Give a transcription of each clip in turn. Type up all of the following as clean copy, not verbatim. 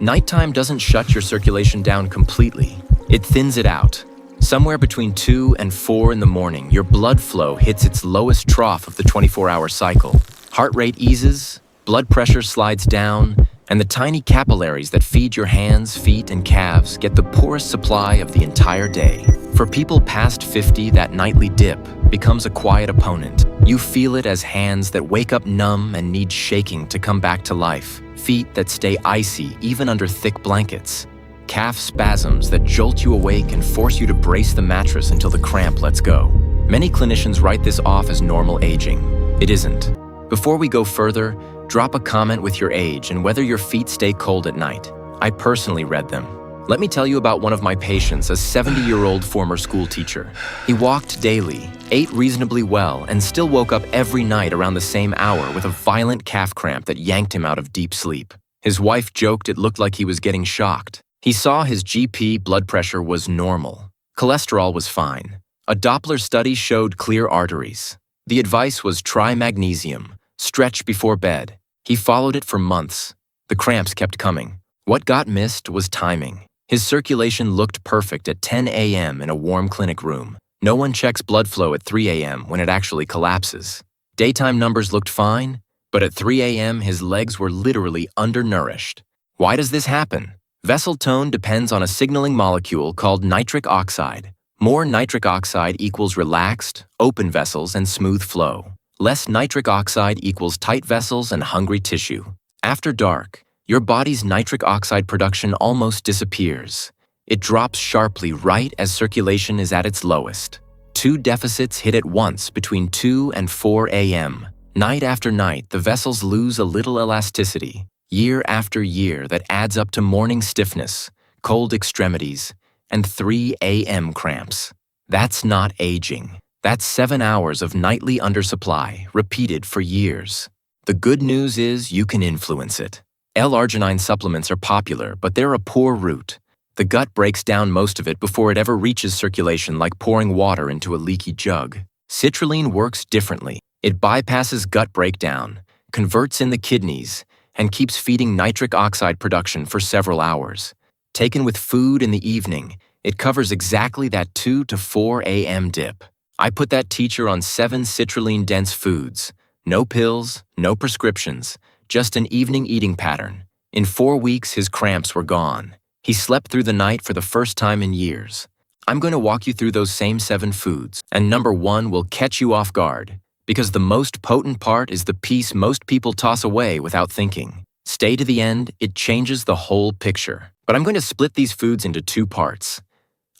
Nighttime doesn't shut your circulation down completely. It thins it out. Somewhere between 2 and 4 in the morning, your blood flow hits its lowest trough of the 24-hour cycle. Heart rate eases, blood pressure slides down, and the tiny capillaries that feed your hands, feet, and calves get the poorest supply of the entire day. For people past 50, that nightly dip becomes a quiet opponent. You feel it as hands that wake up numb and need shaking to come back to life, feet that stay icy even under thick blankets, calf spasms that jolt you awake and force you to brace the mattress until the cramp lets go. Many clinicians write this off as normal aging. It isn't. Before we go further, drop a comment with your age and whether your feet stay cold at night. I personally read them. Let me tell you about one of my patients, a 70-year-old former school teacher. He walked daily, ate reasonably well, and still woke up every night around the same hour with a violent calf cramp that yanked him out of deep sleep. His wife joked it looked like he was getting shocked. He saw his GP blood pressure was normal. Cholesterol was fine. A Doppler study showed clear arteries. The advice was try magnesium, stretch before bed. He followed it for months. The cramps kept coming. What got missed was timing. His circulation looked perfect at 10 a.m. in a warm clinic room. No one checks blood flow at 3 a.m. when it actually collapses. Daytime numbers looked fine, but at 3 a.m. his legs were literally undernourished. Why does this happen? Vessel tone depends on a signaling molecule called nitric oxide. More nitric oxide equals relaxed, open vessels and smooth flow. Less nitric oxide equals tight vessels and hungry tissue. After dark, your body's nitric oxide production almost disappears. It drops sharply right as circulation is at its lowest. Two deficits hit at once between 2 and 4 a.m. Night after night, the vessels lose a little elasticity. Year after year, that adds up to morning stiffness, cold extremities, and 3 a.m. cramps. That's not aging. That's 7 hours of nightly undersupply, repeated for years. The good news is you can influence it. L-arginine supplements are popular, but they're a poor route. The gut breaks down most of it before it ever reaches circulation, like pouring water into a leaky jug. Citrulline works differently. It bypasses gut breakdown, converts in the kidneys, and keeps feeding nitric oxide production for several hours. Taken with food in the evening, it covers exactly that 2 to 4 a.m. dip. I put that teacher on 7 citrulline-dense foods. No pills, no prescriptions, just an evening eating pattern. In 4 weeks, his cramps were gone. He slept through the night for the first time in years. I'm going to walk you through those same 7 foods, and number 1 will catch you off guard, because the most potent part is the piece most people toss away without thinking. Stay to the end, it changes the whole picture. But I'm going to split these foods into 2 parts.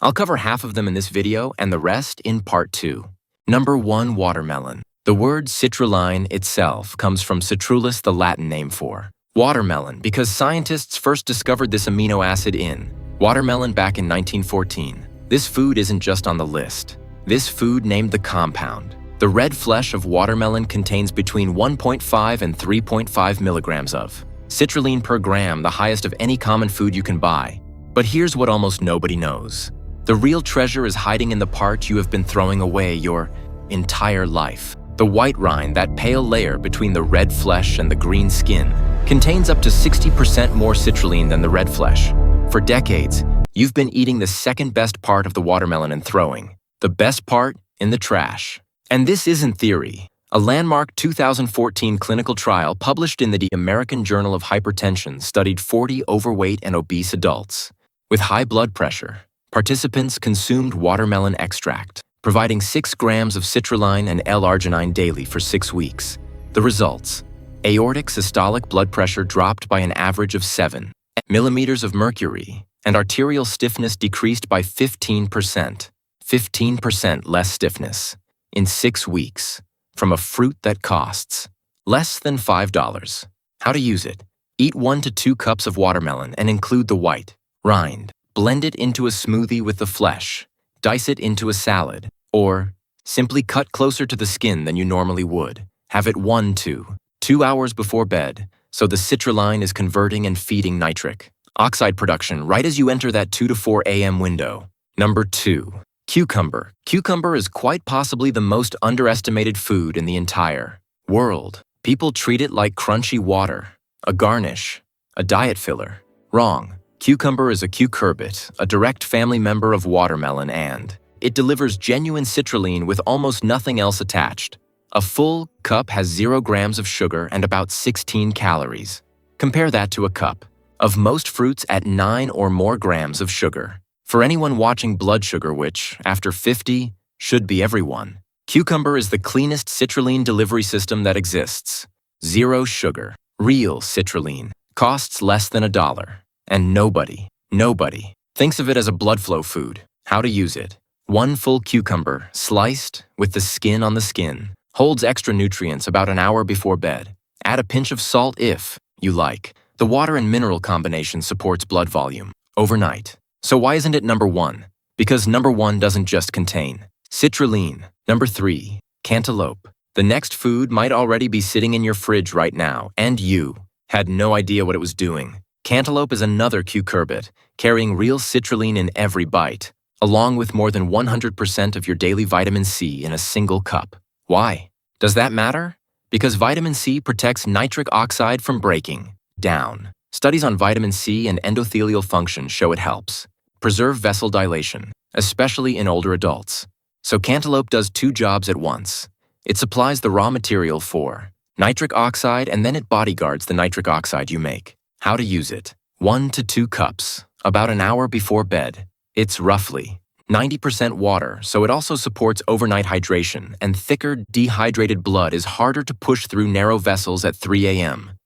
I'll cover half of them in this video and the rest in part 2. Number 1, watermelon. The word citrulline itself comes from citrullus, the Latin name for watermelon, because scientists first discovered this amino acid in watermelon back in 1914. This food isn't just on the list. This food named the compound. The red flesh of watermelon contains between 1.5 and 3.5 milligrams of citrulline per gram, the highest of any common food you can buy. But here's what almost nobody knows. The real treasure is hiding in the part you have been throwing away your entire life. The white rind, that pale layer between the red flesh and the green skin, contains up to 60% more citrulline than the red flesh. For decades, you've been eating the second best part of the watermelon and throwing the best part in the trash. And this isn't theory. A landmark 2014 clinical trial published in the American Journal of Hypertension studied 40 overweight and obese adults with high blood pressure. Participants consumed watermelon extract, providing 6 grams of citrulline and L-arginine daily for 6 weeks. The results: aortic systolic blood pressure dropped by an average of 7 millimeters of mercury, and arterial stiffness decreased by 15%. 15% less stiffness in 6 weeks from a fruit that costs less than $5. How to use it: eat 1 to 2 cups of watermelon and include the white rind. Blend it into a smoothie with the flesh. Dice it into a salad, or simply cut closer to the skin than you normally would. Have it 1 to 2 hours before bed, so the citrulline is converting and feeding nitric oxide production right as you enter that 2 to 4 a.m. window. Number 2, cucumber. Cucumber is quite possibly the most underestimated food in the entire world. People treat it like crunchy water, a garnish, a diet filler. Wrong. Cucumber is a cucurbit, a direct family member of watermelon, and it delivers genuine citrulline with almost nothing else attached. A full cup has 0 grams of sugar and about 16 calories. Compare that to a cup of most fruits at 9 or more grams of sugar. For anyone watching blood sugar, which, after 50, should be everyone, cucumber is the cleanest citrulline delivery system that exists. 0 sugar, real citrulline, costs less than $1. And nobody thinks of it as a blood flow food. How to use it. 1 full cucumber, sliced, with the skin on the skin. Holds extra nutrients about an hour before bed. Add a pinch of salt if you like. The water and mineral combination supports blood volume. Overnight. So why isn't it number 1? Because number 1 doesn't just contain citrulline. Number 3, cantaloupe. The next food might already be sitting in your fridge right now, and you had no idea what it was doing. Cantaloupe is another cucurbit, carrying real citrulline in every bite, along with more than 100% of your daily vitamin C in a single cup. Why? Does that matter? Because vitamin C protects nitric oxide from breaking down. Studies on vitamin C and endothelial function show it helps preserve vessel dilation, especially in older adults. So cantaloupe does 2 jobs at once. It supplies the raw material for nitric oxide, and then it bodyguards the nitric oxide you make. How to use it. 1 to 2 cups, about an hour before bed. It's roughly 90% water, so it also supports overnight hydration, and thicker, dehydrated blood is harder to push through narrow vessels at 3 a.m.